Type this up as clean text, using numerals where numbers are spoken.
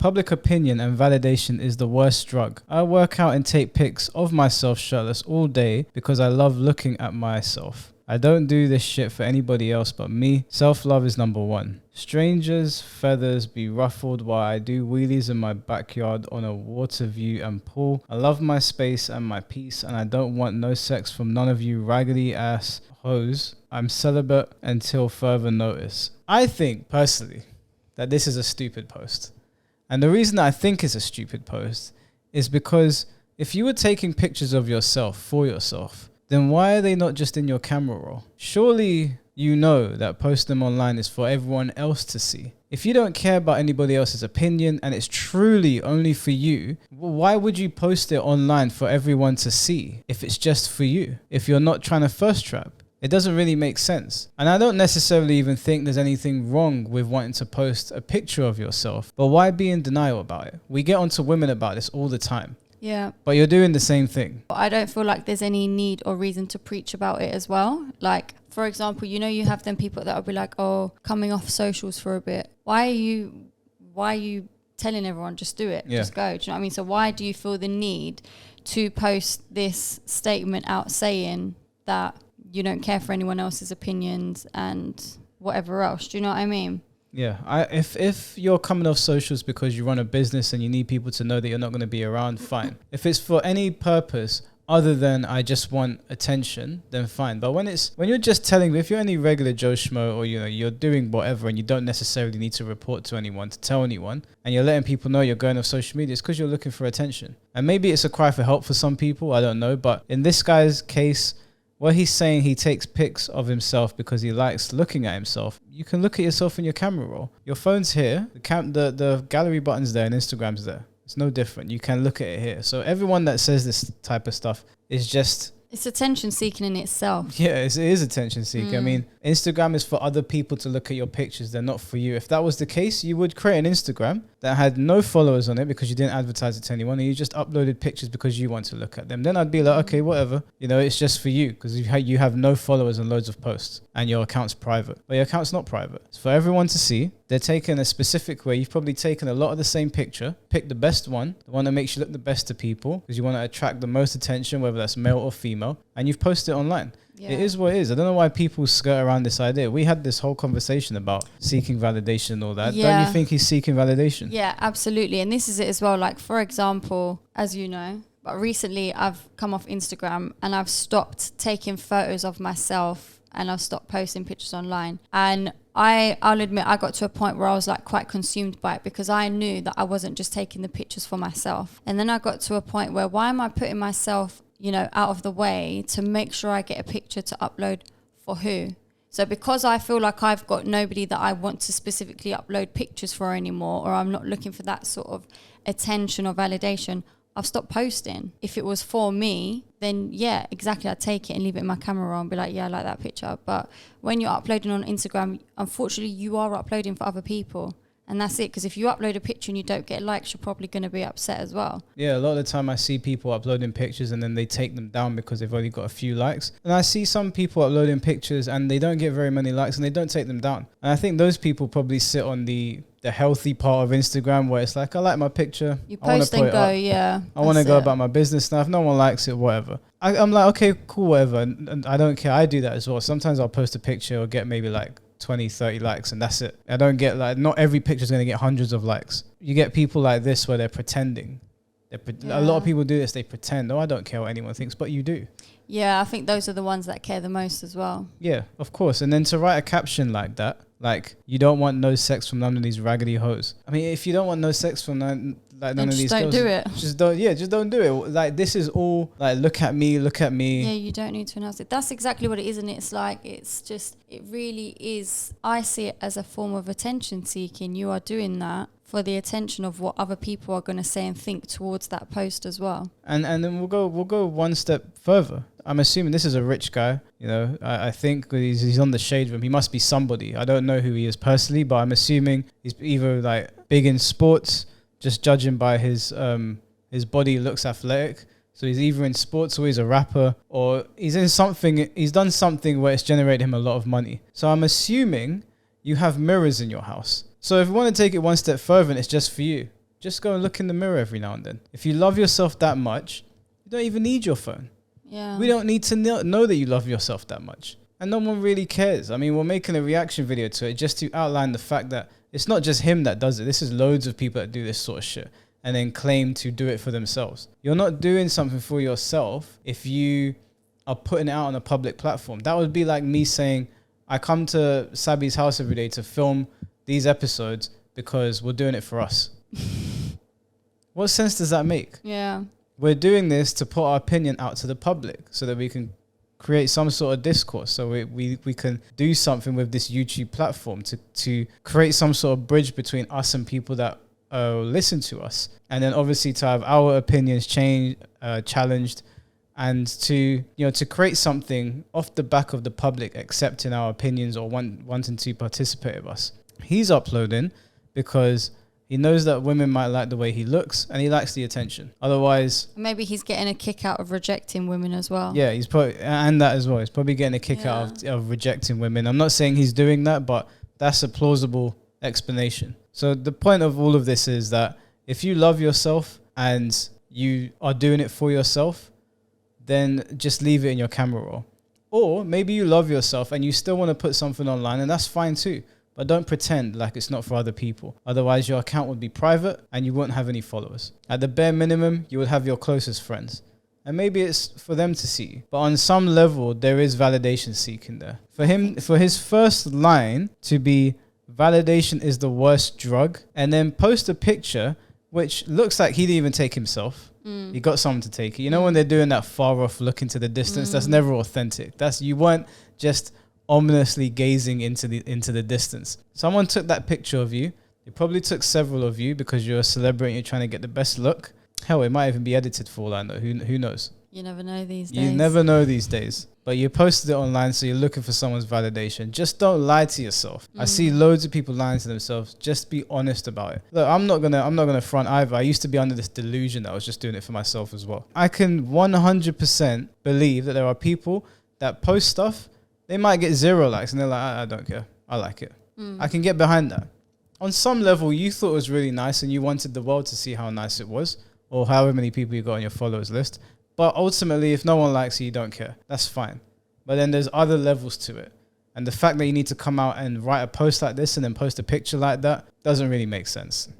public opinion and validation is the worst drug. I work out and take pics of myself shirtless all day because I love looking at myself. I don't do this shit for anybody else but me. Self-love is number one. Strangers' feathers be ruffled while I do wheelies in my backyard on a water view and pool. I love my space and my peace, and I don't want no sex from none of you raggedy ass hoes. I'm celibate until further notice. I think, personally, that this is a stupid post. And the reason I think it's a stupid post is because if you were taking pictures of yourself for yourself, then why are they not just in your camera roll? Surely you know that posting them online is for everyone else to see. If you don't care about anybody else's opinion and it's truly only for you, why would you post it online for everyone to see if it's just for you? If you're not trying to thirst trap? It doesn't really make sense. And I don't necessarily even think there's anything wrong with wanting to post a picture of yourself, but why be in denial about it? We get onto women about this all the time. Yeah. But you're doing the same thing. I don't feel like there's any need or reason to preach about it as well. Like, for example, you know, you have them people that will be like, oh, coming off socials for a bit. Why are you telling everyone just do it? Yeah. Just go. Do you know what I mean? So why do you feel the need to post this statement out saying that you don't care for anyone else's opinions and whatever else? Do you know what I mean? Yeah, if you're coming off socials because you run a business and you need people to know that you're not going to be around, fine. If it's for any purpose other than I just want attention, then fine. But when you're just telling, if you're any regular Joe Schmo or you're doing whatever and you don't necessarily need to report to anyone, to tell anyone, and you're letting people know you're going off social media, it's because you're looking for attention. And maybe it's a cry for help for some people, I don't know. But in this guy's case, well, he's saying he takes pics of himself because he likes looking at himself. You can look at yourself in your camera roll. Your phone's here. The gallery button's there and Instagram's there. It's no different. You can look at it here. So everyone that says this type of stuff is just... It's attention seeking in itself. Yeah, it is attention seeking. I mean, Instagram is for other people to look at your pictures. They're not for you. If that was the case, you would create an Instagram that had no followers on it because you didn't advertise it to anyone and you just uploaded pictures because you want to look at them. Then I'd be like, okay, whatever. You know, it's just for you because you have no followers and loads of posts and your account's private. But your account's not private. It's for everyone to see. They're taken a specific way. You've probably taken a lot of the same picture. Pick the best one, the one that makes you look the best to people because you want to attract the most attention, whether that's male or female, and you've posted it online. Yeah. It is what it is. I don't know why people skirt around this idea. We had this whole conversation about seeking validation and all that. Yeah. Don't you think he's seeking validation? Yeah, absolutely. And this is it as well. Like, for example, as you know, but recently I've come off Instagram and I've stopped taking photos of myself and I've stopped posting pictures online. And I'll admit I got to a point where I was like quite consumed by it because I knew that I wasn't just taking the pictures for myself. And then I got to a point where why am I putting myself, out of the way to make sure I get a picture to upload for who? So because I feel like I've got nobody that I want to specifically upload pictures for anymore, or I'm not looking for that sort of attention or validation, I've stopped posting. If it was for me, then yeah, exactly, I'd take it and leave it in my camera roll and be like, yeah, I like that picture. But when you're uploading on Instagram, unfortunately, you are uploading for other people. And that's it, because if you upload a picture and you don't get likes, you're probably going to be upset as well. Yeah, a lot of the time I see people uploading pictures and then they take them down because they've only got a few likes. And I see some people uploading pictures and they don't get very many likes and they don't take them down. And I think those people probably sit on the healthy part of Instagram where it's like, I like my picture. You post and go, yeah. I want to go about my business now. If no one likes it, whatever. I'm like, okay, cool, whatever. And I don't care. I do that as well. Sometimes I'll post a picture or get maybe like 20, 30 likes and that's it. I don't get not every picture is going to get hundreds of likes. You get people like this where they're pretending. A lot of people do this. They pretend, I don't care what anyone thinks, but you do. Yeah, I think those are the ones that care the most as well. Yeah, of course. And then to write a caption like that, like, you don't want no sex from none of these raggedy hoes. I mean, if you don't want no sex from none of these girls, do it. Just don't do it. Like, this is all like, look at me. Yeah, you don't need to announce it. That's exactly what it is, and it's like, it really is. I see it as a form of attention seeking. You are doing that for the attention of what other people are going to say and think towards that post as well. And then we'll go one step further. I'm assuming this is a rich guy. I think he's on the shade room. He must be somebody. I don't know who he is personally, but I'm assuming he's either like big in sports, just judging by his body looks athletic. So he's either in sports or he's a rapper, or he's done something where it's generated him a lot of money. So I'm assuming you have mirrors in your house. So if you want to take it one step further and it's just for you, Just go and look in the mirror every now and then. If you love yourself that much, you don't even need your phone. Yeah. We don't need to know that you love yourself that much. And no one really cares. I mean, we're making a reaction video to it just to outline the fact that it's not just him that does it. This is loads of people that do this sort of shit and then claim to do it for themselves. You're not doing something for yourself if you are putting it out on a public platform. That would be like me saying, I come to Sabi's house every day to film these episodes because we're doing it for us. What sense does that make? Yeah. We're doing this to put our opinion out to the public so that we can create some sort of discourse. So we can do something with this YouTube platform to create some sort of bridge between us and people that listen to us. And then obviously to have our opinions challenged, and to create something off the back of the public accepting our opinions or wanting to participate with us. He's uploading because he knows that women might like the way he looks and he likes the attention. Otherwise, maybe he's getting a kick out of rejecting women as well. Yeah, he's probably, and that as well. He's probably getting a kick out of rejecting women. I'm not saying he's doing that, but that's a plausible explanation. So the point of all of this is that if you love yourself and you are doing it for yourself, then just leave it in your camera roll. Or maybe you love yourself and you still want to put something online, and that's fine too. But don't pretend like it's not for other people. Otherwise, your account would be private and you wouldn't have any followers. At the bare minimum, you would have your closest friends. And maybe it's for them to see you. But on some level, there is validation seeking there. For him, for his first line to be, validation is the worst drug, and then post a picture which looks like he didn't even take himself. He got someone to take it. You know when they're doing that far off look into the distance? That's never authentic. You weren't just ominously gazing into the distance. Someone took that picture of you. They probably took several of you because you're a celebrity and you're trying to get the best look. Hell, it might even be edited for all I know. Who knows? You never know these days. You never know these days. But you posted it online, so you're looking for someone's validation. Just don't lie to yourself. I see loads of people lying to themselves. Just be honest about it. Look, I'm not gonna front either. I used to be under this delusion that I was just doing it for myself as well. I can 100% believe that there are people that post stuff. They might get 0 likes, and they're like, I don't care. I like it. I can get behind that. On some level, you thought it was really nice, and you wanted the world to see how nice it was, or however many people you got on your followers list. But ultimately, if no one likes you, you don't care. That's fine. But then there's other levels to it. And the fact that you need to come out and write a post like this and then post a picture like that doesn't really make sense.